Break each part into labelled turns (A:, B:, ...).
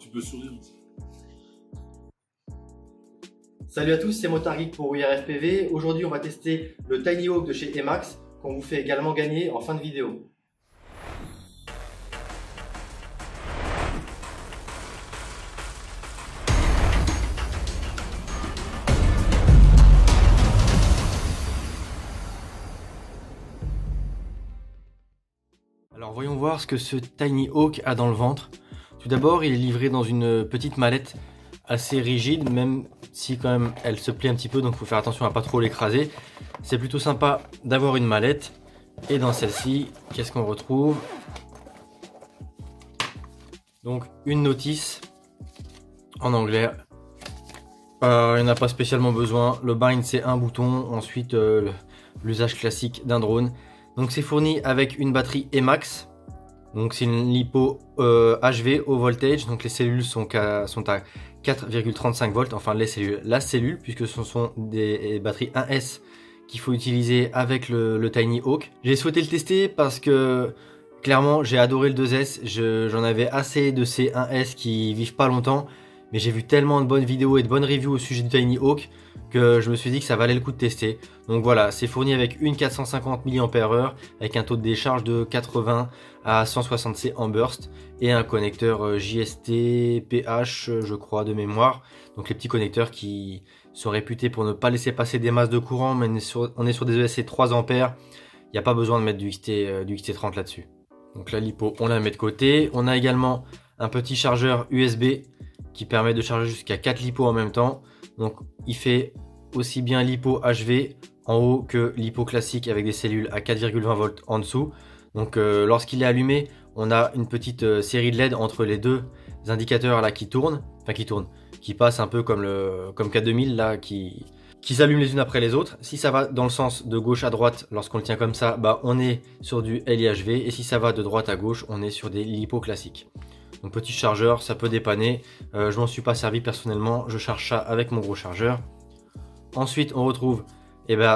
A: petit peu sourire.
B: Salut à tous, c'est Motard Geek pour WeAreFPV. Aujourd'hui, on va tester le Tiny Hawk de chez Emax qu'on vous fait également gagner en fin de vidéo. Alors voyons voir ce que ce Tiny Hawk a dans le ventre. Tout d'abord, il est livré dans une petite mallette assez rigide, même si quand même elle se plie un petit peu, donc il faut faire attention à pas trop l'écraser. C'est plutôt sympa d'avoir une mallette. Et dans celle-ci, qu'est-ce qu'on retrouve? Donc une notice en anglais. Il n'y en a pas spécialement besoin. Le bind c'est un bouton, ensuite l'usage classique d'un drone. Donc c'est fourni avec une batterie Emax. Donc c'est une lipo HV au voltage. Donc les cellules sont à 4,35 volts. Enfin la cellule, puisque ce sont des batteries 1S qu'il faut utiliser avec le Tiny Hawk. J'ai souhaité le tester parce que clairement j'ai adoré le 2S. J'en avais assez de ces 1S qui vivent pas longtemps. Mais j'ai vu tellement de bonnes vidéos et de bonnes reviews au sujet du Tiny Hawk que je me suis dit que ça valait le coup de tester. Donc voilà, c'est fourni avec une 450 mAh avec un taux de décharge de 80 à 160 C en burst et un connecteur JST PH je crois de mémoire. Donc les petits connecteurs qui sont réputés pour ne pas laisser passer des masses de courant, mais on est sur des ESC 3 A. Il n'y a pas besoin de mettre du XT30 là-dessus. Donc la lipo on la met de côté. On a également un petit chargeur USB qui permet de charger jusqu'à 4 lipos en même temps. Donc il fait aussi bien lipo HV en haut que lipo classique avec des cellules à 4,20 volts en dessous. Donc lorsqu'il est allumé, on a une petite série de LED entre les deux indicateurs là qui tournent, qui passent un peu comme K2000 là, qui s'allument les unes après les autres. Si ça va dans le sens de gauche à droite, lorsqu'on le tient comme ça, bah on est sur du LIHV, et si ça va de droite à gauche, on est sur des lipo classiques. Donc petit chargeur, ça peut dépanner. Je m'en suis pas servi personnellement, je charge ça avec mon gros chargeur. Ensuite on retrouve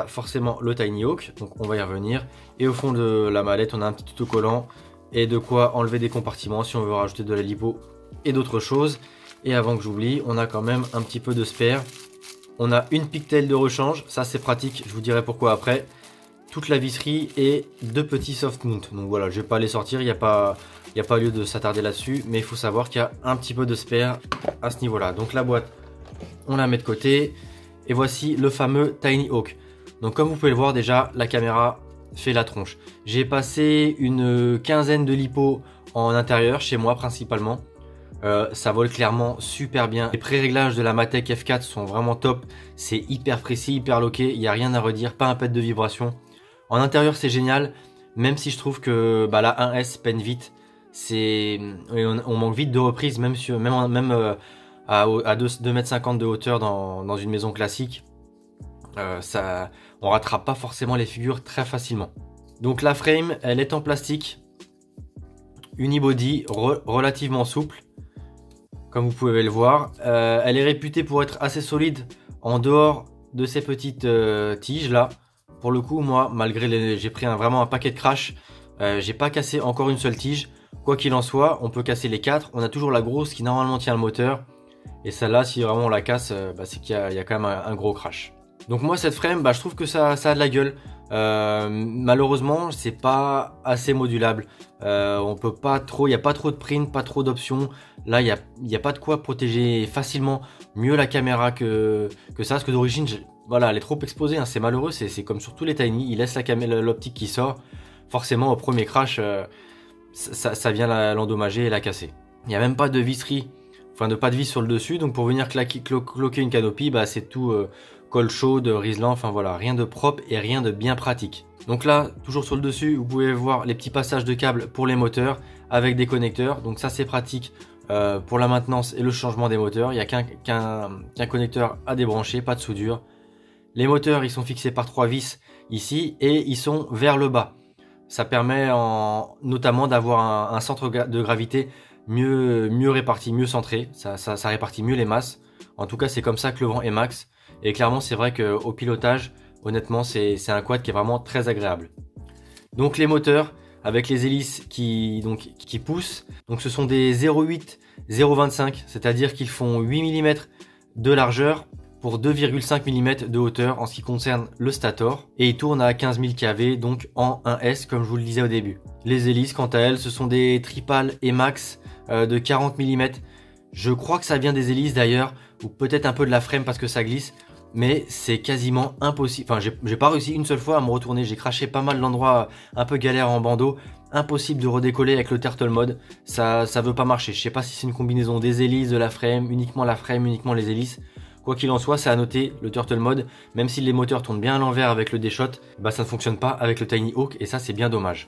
B: forcément le Tiny Hawk, donc on va y revenir. Et au fond de la mallette on a un petit autocollant et de quoi enlever des compartiments si on veut rajouter de la lipo et d'autres choses. Et avant que j'oublie, on a quand même un petit peu de spare. On a une pigtail de rechange, ça c'est pratique, je vous dirai pourquoi après. Toute la visserie et deux petits soft mount. Donc voilà, je vais pas les sortir, il n'y a pas lieu de s'attarder là-dessus, mais il faut savoir qu'il y a un petit peu de spare à ce niveau-là. Donc la boîte, on la met de côté. Et voici le fameux Tiny Hawk. Donc comme vous pouvez le voir déjà, la caméra fait la tronche. J'ai passé une quinzaine de lipos en intérieur, chez moi principalement. Ça vole clairement super bien. Les pré-réglages de la Matek F4 sont vraiment top. C'est hyper précis, hyper loqué, il n'y a rien à redire, pas un pet de vibration. En intérieur c'est génial, même si je trouve que la 1S peine vite. On manque vite de reprise, même à 2,50 m de hauteur dans une maison classique. On rattrape pas forcément les figures très facilement. Donc la frame, elle est en plastique, unibody, relativement souple, comme vous pouvez le voir. Elle est réputée pour être assez solide en dehors de ces petites tiges là. Pour le coup, moi, malgré j'ai pris vraiment un paquet de crash, j'ai pas cassé encore une seule tige. Quoi qu'il en soit, on peut casser les 4. On a toujours la grosse qui normalement tient le moteur. Et celle-là, si vraiment on la casse, c'est qu'il y a quand même un gros crash. Donc moi, cette frame, je trouve que ça a de la gueule. Malheureusement, c'est pas assez modulable. On peut pas trop, il n'y a pas trop de print, pas trop d'options. Là, il y a pas de quoi protéger facilement mieux la caméra que ça. Parce que d'origine, voilà, elle est trop exposée. Hein, c'est malheureux. C'est comme sur tous les Tiny, il laisse l'optique qui sort. Forcément, au premier crash, ça vient l'endommager et la casser. Il n'y a même pas de visserie. Enfin, de pas de vis sur le dessus, donc pour venir cloquer une canopie, c'est tout colle chaude, riselant, enfin voilà, rien de propre et rien de bien pratique. Donc là, toujours sur le dessus, vous pouvez voir les petits passages de câbles pour les moteurs avec des connecteurs, donc ça c'est pratique pour la maintenance et le changement des moteurs. Il n'y a qu'un connecteur à débrancher, pas de soudure. Les moteurs, ils sont fixés par 3 vis ici et ils sont vers le bas. Ça permet notamment d'avoir un centre de gravité mieux réparti, mieux centré, ça répartit mieux les masses. En tout cas, c'est comme ça que le vend Emax. Et clairement, c'est vrai qu'au pilotage, honnêtement, c'est un quad qui est vraiment très agréable. Donc les moteurs, avec les hélices qui poussent. Donc ce sont des 0,8, 0,25, c'est-à-dire qu'ils font 8 mm de largeur pour 2,5 mm de hauteur en ce qui concerne le stator. Et ils tournent à 15 000 kV, donc en 1S comme je vous le disais au début. Les hélices, quant à elles, ce sont des Tripal Emax de 40 mm. Je crois que ça vient des hélices d'ailleurs, ou peut-être un peu de la frame parce que ça glisse. Mais c'est quasiment impossible. Enfin, j'ai pas réussi une seule fois à me retourner. J'ai craché pas mal d'endroits un peu galère en bandeau. Impossible de redécoller avec le turtle mode. Ça veut pas marcher. Je sais pas si c'est une combinaison des hélices, de la frame, uniquement les hélices. Quoi qu'il en soit, c'est à noter, le turtle mode, même si les moteurs tournent bien à l'envers avec le D-Shot, bah ça ne fonctionne pas avec le Tiny Hawk et ça c'est bien dommage.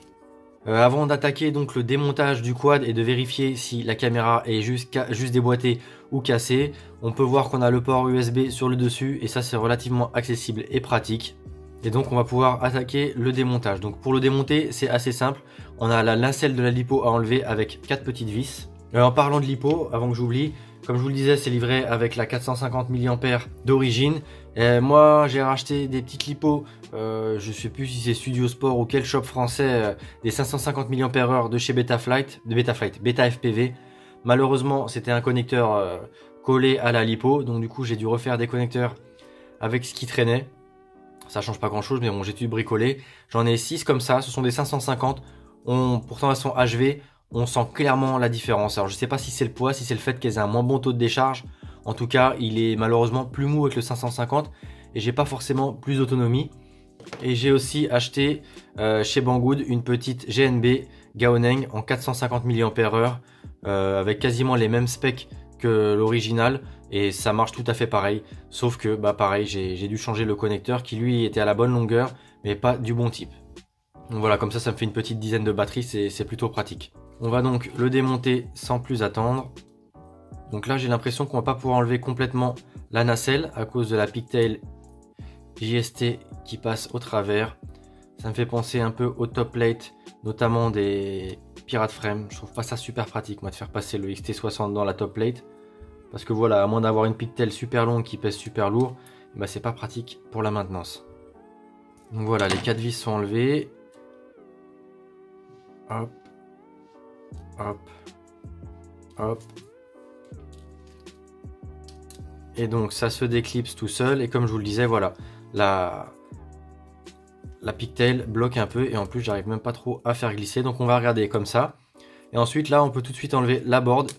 B: Avant d'attaquer donc le démontage du quad et de vérifier si la caméra est juste déboîtée ou cassée, on peut voir qu'on a le port USB sur le dessus et ça c'est relativement accessible et pratique. Et donc on va pouvoir attaquer le démontage. Donc pour le démonter c'est assez simple, on a la nacelle de la lipo à enlever avec 4 petites vis. En parlant de lipo, avant que j'oublie, comme je vous le disais, c'est livré avec la 450 mAh d'origine. Moi, j'ai racheté des petites lipos, je sais plus si c'est Studio Sport ou quel shop français, des 550 mAh de chez Betaflight, Beta FPV. Malheureusement, c'était un connecteur collé à la lipo, donc du coup, j'ai dû refaire des connecteurs avec ce qui traînait. Ça change pas grand chose, mais bon, j'ai dû bricoler. J'en ai 6 comme ça, ce sont des 550. Pourtant, elles sont HV. On sent clairement la différence. Alors je sais pas si c'est le poids, si c'est le fait qu'elles aient un moins bon taux de décharge. En tout cas, il est malheureusement plus mou avec le 550 et j'ai pas forcément plus d'autonomie. Et j'ai aussi acheté chez Banggood une petite GNB Gaoneng en 450 mAh avec quasiment les mêmes specs que l'original et ça marche tout à fait pareil. Sauf que bah pareil, j'ai dû changer le connecteur qui lui était à la bonne longueur mais pas du bon type. Donc voilà, comme ça me fait une petite dizaine de batteries, c'est plutôt pratique. On va donc le démonter sans plus attendre. Donc là j'ai l'impression qu'on va pas pouvoir enlever complètement la nacelle à cause de la pigtail JST qui passe au travers. Ça me fait penser un peu au top plate, notamment des Pirate Frame. Je trouve pas ça super pratique moi de faire passer le XT60 dans la top plate. Parce que voilà, à moins d'avoir une pigtail super longue qui pèse super lourd, bah c'est pas pratique pour la maintenance. Donc voilà, les 4 vis sont enlevées. Hop. Hop, hop. Et donc ça se déclipse tout seul et comme je vous le disais, voilà, la pigtail bloque un peu et en plus j'arrive même pas trop à faire glisser. Donc on va regarder comme ça. Et ensuite là on peut tout de suite enlever la board.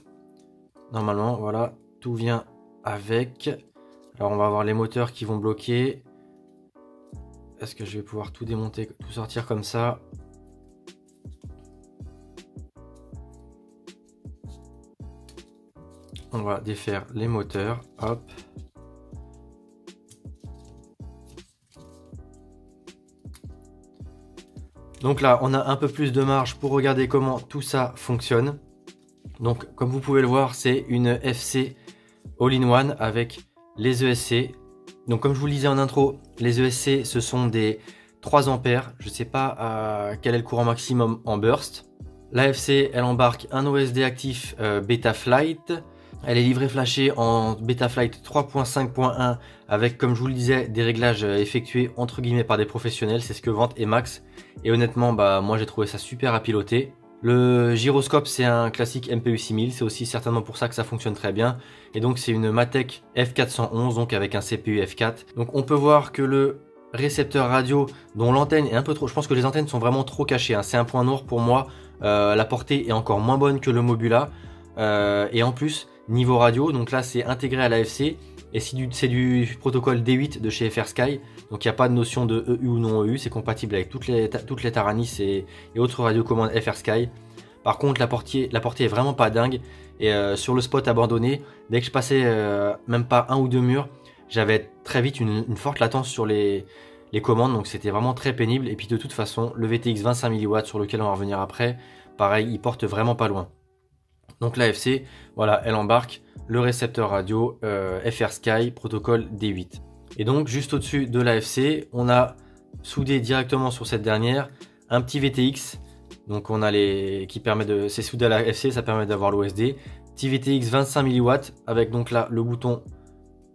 B: Normalement voilà, tout vient avec. Alors on va avoir les moteurs qui vont bloquer. Est-ce que je vais pouvoir tout démonter, tout sortir comme ça? On va défaire les moteurs, hop. Donc là, on a un peu plus de marge pour regarder comment tout ça fonctionne. Donc, comme vous pouvez le voir, c'est une FC All-in-One avec les ESC. Donc, comme je vous le disais en intro, les ESC, ce sont des 3 ampères. Je ne sais pas quel est le courant maximum en burst. La FC, elle embarque un OSD actif Betaflight. Elle est livrée flashée en Betaflight 3.5.1 avec, comme je vous le disais, des réglages effectués entre guillemets par des professionnels. C'est ce que vante Emax. Et honnêtement, bah moi j'ai trouvé ça super à piloter. Le gyroscope, c'est un classique MPU 6000. C'est aussi certainement pour ça que ça fonctionne très bien. Et donc c'est une Matek F411, donc avec un CPU F4. Donc on peut voir que le récepteur radio, dont l'antenne est un peu trop... Je pense que les antennes sont vraiment trop cachées, hein. C'est un point noir pour moi. La portée est encore moins bonne que le Mobula. Et en plus... Niveau radio, donc là c'est intégré à l'AFC et c'est du protocole D8 de chez FrSky, donc il n'y a pas de notion de EU ou non EU, c'est compatible avec toutes les Taranis et autres radiocommandes FrSky. Par contre la portée est vraiment pas dingue et sur le spot abandonné, dès que je passais même pas un ou deux murs, j'avais très vite une forte latence sur les commandes, donc c'était vraiment très pénible. Et puis de toute façon le VTX 25 mW sur lequel on va revenir après, pareil il porte vraiment pas loin. Donc l'AFC, voilà, elle embarque le récepteur radio FrSky protocole D8. Et donc juste au-dessus de l'AFC, on a soudé directement sur cette dernière un petit VTX. Donc on a qui permet de, c'est soudé à l'AFC, ça permet d'avoir l'OSD. Petit VTX 25 mW avec donc là le bouton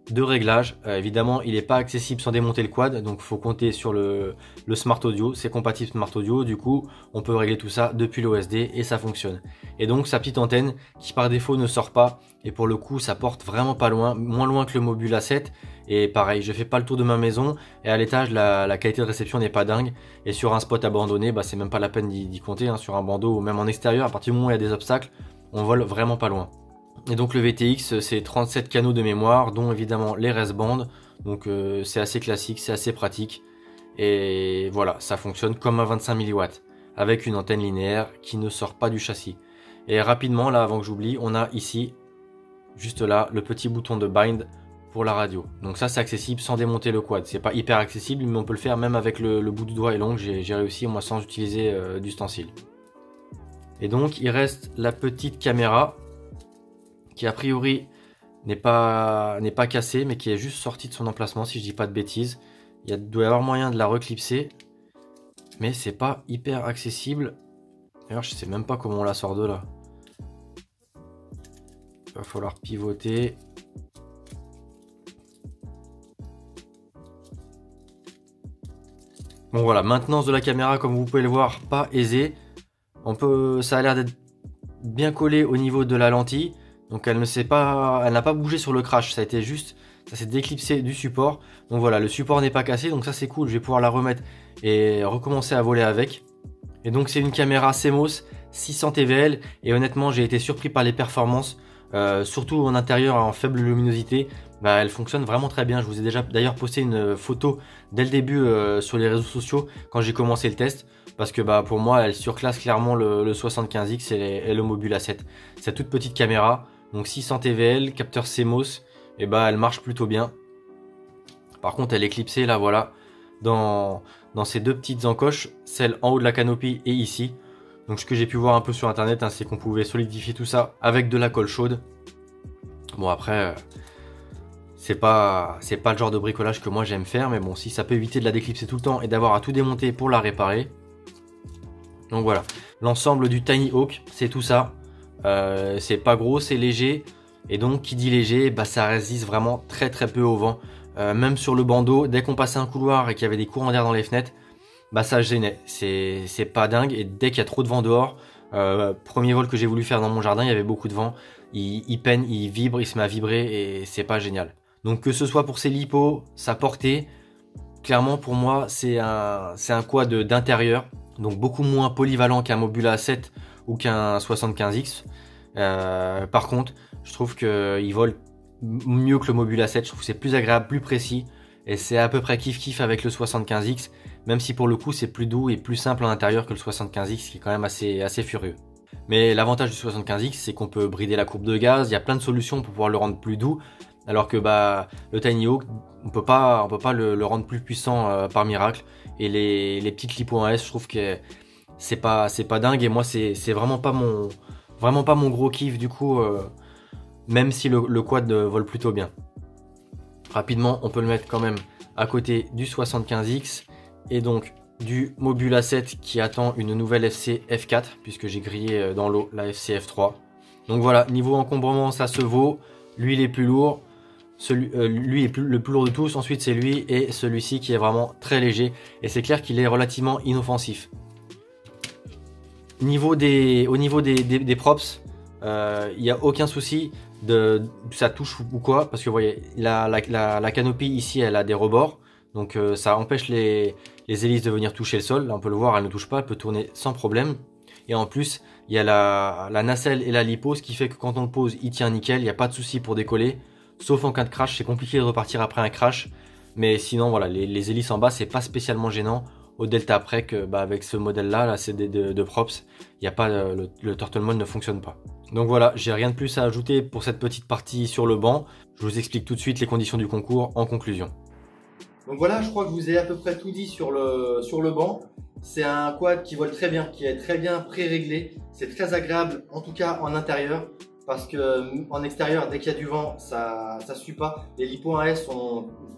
B: de réglages. Évidemment, il n'est pas accessible sans démonter le quad, donc il faut compter sur le Smart Audio. C'est compatible Smart Audio, du coup, on peut régler tout ça depuis l'OSD et ça fonctionne. Et donc, sa petite antenne qui par défaut ne sort pas, et pour le coup, ça porte vraiment pas loin, moins loin que le Mobula 7. Et pareil, je fais pas le tour de ma maison, et à l'étage, la qualité de réception n'est pas dingue. Et sur un spot abandonné, bah, c'est même pas la peine d'y compter, hein, sur un bandeau ou même en extérieur, à partir du moment où il y a des obstacles, on vole vraiment pas loin. Et donc le VTX, c'est 37 canaux de mémoire, dont évidemment les rest-bands. Donc c'est assez classique, c'est assez pratique. Et voilà, ça fonctionne comme un 25 mW, avec une antenne linéaire qui ne sort pas du châssis. Et rapidement, là, avant que j'oublie, on a ici, juste là, le petit bouton de bind pour la radio. Donc ça, c'est accessible sans démonter le quad. C'est pas hyper accessible, mais on peut le faire même avec le bout du doigt et l'ongle. J'ai réussi, moi, sans utiliser d'ustensile. Et donc, il reste la petite caméra, qui a priori n'est pas cassée, mais qui est juste sortie de son emplacement, si je dis pas de bêtises. Doit y avoir moyen de la reclipser, mais c'est pas hyper accessible. D'ailleurs, je sais même pas comment on la sort de là. Il va falloir pivoter. Bon voilà, maintenance de la caméra, comme vous pouvez le voir, pas aisée. Ça a l'air d'être bien collé au niveau de la lentille. Donc elle n'a pas bougé sur le crash, ça s'est déclipsé du support. Donc voilà, le support n'est pas cassé, donc ça c'est cool, je vais pouvoir la remettre et recommencer à voler avec. Et donc c'est une caméra CMOS 600 TVL et honnêtement j'ai été surpris par les performances, surtout en intérieur en faible luminosité. Bah, elle fonctionne vraiment très bien. Je vous ai déjà d'ailleurs posté une photo dès le début sur les réseaux sociaux quand j'ai commencé le test. Parce que bah, pour moi elle surclasse clairement le 75X et le Mobula 7. Cette toute petite caméra. Donc 600 TVL, capteur CMOS, et bah elle marche plutôt bien. Par contre elle est clipsée là voilà, dans ces deux petites encoches, celle en haut de la canopie et ici. Donc ce que j'ai pu voir un peu sur internet, hein, c'est qu'on pouvait solidifier tout ça avec de la colle chaude. Bon après, c'est pas le genre de bricolage que moi j'aime faire, mais bon si ça peut éviter de la déclipser tout le temps et d'avoir à tout démonter pour la réparer. Donc voilà, l'ensemble du Tiny Hawk, c'est tout ça. C'est pas gros, c'est léger, et donc qui dit léger, bah ça résiste vraiment très peu au vent. Même sur le bandeau, dès qu'on passait un couloir et qu'il y avait des courants d'air dans les fenêtres, bah ça gênait. C'est pas dingue, et dès qu'il y a trop de vent dehors, premier vol que j'ai voulu faire dans mon jardin, il y avait beaucoup de vent, il peine, il vibre, il se met à vibrer et c'est pas génial. Donc que ce soit pour ses lipos, sa portée, clairement pour moi c'est un quad d'intérieur, donc beaucoup moins polyvalent qu'un Mobula 7 ou qu'un 75X. Par contre, je trouve qu'il vole mieux que le Mobula 7. Je trouve que c'est plus agréable, plus précis. Et c'est à peu près kiff avec le 75X. Même si pour le coup, c'est plus doux et plus simple en intérieur que le 75X, qui est quand même assez furieux. Mais l'avantage du 75X, c'est qu'on peut brider la courbe de gaz. Il y a plein de solutions pour pouvoir le rendre plus doux. Alors que bah, le Tiny Hawk, on peut pas le rendre plus puissant par miracle. Et les petites lipo 1S, je trouve que c'est pas dingue, et moi c'est vraiment pas mon gros kiff du coup, même si le quad vole plutôt bien. Rapidement, on peut le mettre quand même à côté du 75X et donc du Mobula 7 qui attend une nouvelle FC F4 puisque j'ai grillé dans l'eau la FC F3. Donc voilà, niveau encombrement ça se vaut. Lui il est plus lourd, lui est le plus lourd de tous, ensuite c'est lui et celui-ci qui est vraiment très léger, et c'est clair qu'il est relativement inoffensif. Au niveau des props, il n'y a aucun souci de sa touche ou quoi, parce que vous voyez, la canopie ici elle a des rebords, donc ça empêche les hélices de venir toucher le sol. Là on peut le voir, elle ne touche pas, elle peut tourner sans problème. Et en plus, il y a la nacelle et la lipo, ce qui fait que quand on le pose, il tient nickel, il n'y a pas de souci pour décoller. Sauf en cas de crash, c'est compliqué de repartir après un crash. Mais sinon, voilà, les hélices en bas, c'est pas spécialement gênant. Au Delta Prec, bah, avec ce modèle-là, là, c'est de props, il y a pas le Turtle Mode ne fonctionne pas. Donc voilà, j'ai rien de plus à ajouter pour cette petite partie sur le banc. Je vous explique tout de suite les conditions du concours en conclusion.
A: Donc voilà, je crois que je vous ai à peu près tout dit sur le banc. C'est un quad qui vole très bien, qui est très bien pré-réglé. C'est très agréable, en tout cas en intérieur, parce que en extérieur, dès qu'il y a du vent, ça suit pas. Les lipos 1S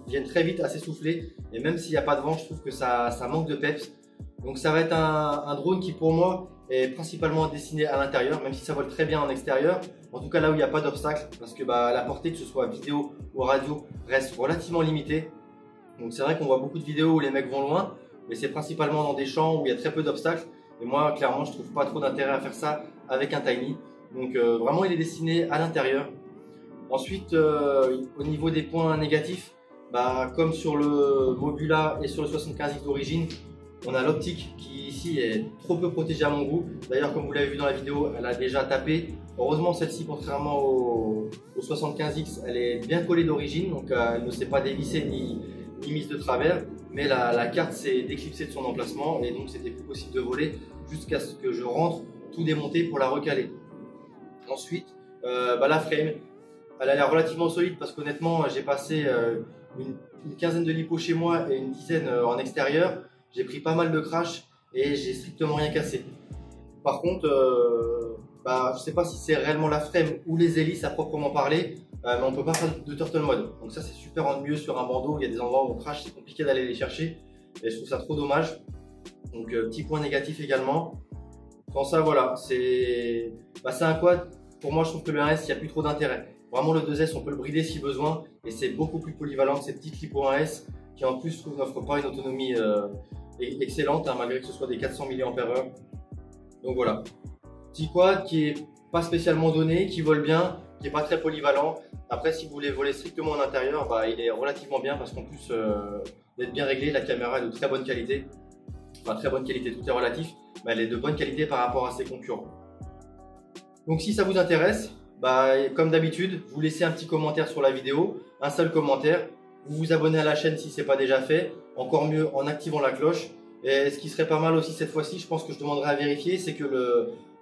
A: viennent très vite à s'essouffler, et même s'il n'y a pas de vent, je trouve que ça manque de peps. Donc ça va être un drone qui pour moi est principalement destiné à l'intérieur, même si ça vole très bien en extérieur. En tout cas là où il n'y a pas d'obstacle, parce que la portée, que ce soit vidéo ou radio, reste relativement limitée. Donc c'est vrai qu'on voit beaucoup de vidéos où les mecs vont loin, mais c'est principalement dans des champs où il y a très peu d'obstacles. Et moi, clairement, je trouve pas trop d'intérêt à faire ça avec un Tiny. Donc vraiment, il est destiné à l'intérieur. Ensuite, au niveau des points négatifs, comme sur le Mobula et sur le 75X d'origine, on a l'optique qui ici est trop peu protégée à mon goût. D'ailleurs, comme vous l'avez vu dans la vidéo, elle a déjà tapé. Heureusement, celle-ci, contrairement au 75X, elle est bien collée d'origine, donc elle ne s'est pas dévissée ni mise de travers. Mais la carte s'est déclipsée de son emplacement et donc c'était plus possible de voler jusqu'à ce que je rentre tout démonter pour la recaler. Ensuite, la frame, elle a l'air relativement solide parce qu'honnêtement, j'ai passé une quinzaine de lipos chez moi et une dizaine en extérieur. J'ai pris pas mal de crash et j'ai strictement rien cassé. Par contre, je sais pas si c'est réellement la frame ou les hélices à proprement parler, mais on peut pas faire de turtle mode. Donc ça c'est super ennuyeux sur un bandeau, il y a des endroits où on crash, c'est compliqué d'aller les chercher et je trouve ça trop dommage. Donc petit point négatif également. Sans ça voilà, c'est un quad. Pour moi je trouve que le 1S il n'y a plus trop d'intérêt. Vraiment le 2S on peut le brider si besoin et c'est beaucoup plus polyvalent que ces petites lipo 1S qui en plus n'offrent pas une autonomie excellente malgré que ce soit des 400 mAh. Donc voilà, petit quad qui est pas spécialement donné, qui vole bien, qui est pas très polyvalent. Après si vous voulez voler strictement en intérieur, il est relativement bien parce qu'en plus d'être bien réglé, la caméra est de très bonne qualité. Enfin très bonne qualité, tout est relatif, mais elle est de bonne qualité par rapport à ses concurrents. Donc si ça vous intéresse, comme d'habitude, vous laissez un petit commentaire sur la vidéo, un seul commentaire, vous vous abonnez à la chaîne si ce n'est pas déjà fait, encore mieux en activant la cloche. Et ce qui serait pas mal aussi cette fois-ci, je pense que je demanderai à vérifier, c'est que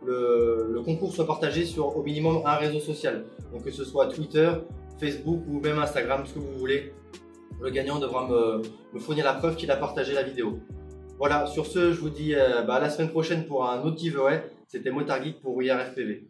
A: le concours soit partagé sur au minimum un réseau social. Donc que ce soit Twitter, Facebook ou même Instagram, ce que vous voulez. Le gagnant devra me fournir la preuve qu'il a partagé la vidéo. Voilà, sur ce, je vous dis à la semaine prochaine pour un autre giveaway. C'était Motard Geek pour IRFPV.